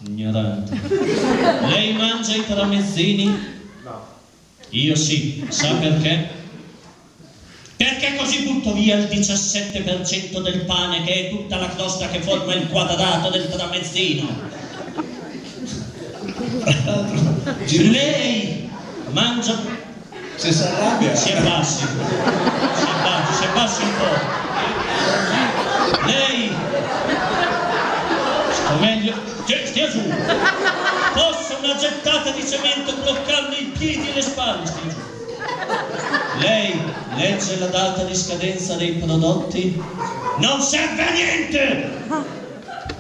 Ignorante. Lei mangia i tramezzini? No. Io sì, sa perché? Perché così butto via il 17% del pane, che è tutta la crosta che forma il quadrato del tramezzino. Lei mangia... Se si arrabbia... Si abbassi un po'. Lei... Sto meglio... Stia giù. Posso una gettata di cemento bloccarle i piedi e le spalle, stia giù. Lei legge la data di scadenza dei prodotti? Non serve a niente!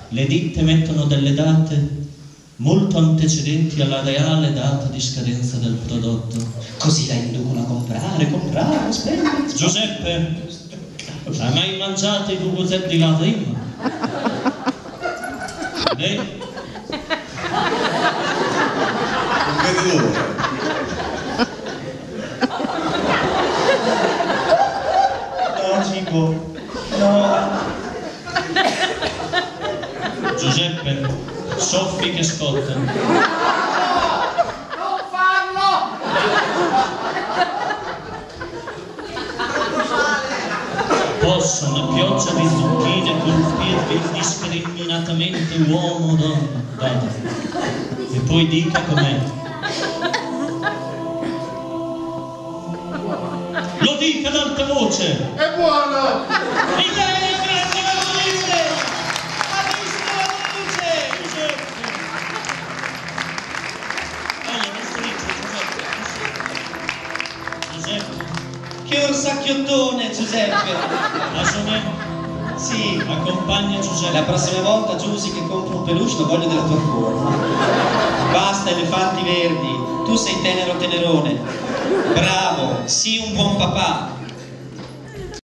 Le ditte mettono delle date molto antecedenti alla reale data di scadenza del prodotto. Così la inducono a comprare, spendere. Giuseppe, hai mai mangiato i vuvuzetti la prima? Lei? Non vede l'ora. No. Giuseppe, soffi che scotta. Non farlo! Posso una pioggia di zucchine colpirvi indiscriminatamente uomo o donna? Vada. E poi dica com'è. Lo dica ad alta voce! È buono! L'Italia è grande la luce! Ha visto la luce! Giuseppe! Che orsacchiottone, Giuseppe! Asone? Sì, Accompagna Giuseppe. la prossima volta, Giusy, che compro un peluche lo voglio della tua forma. Basta elefanti verdi, tu sei tenero tenerone. Bravo, sii un buon papà.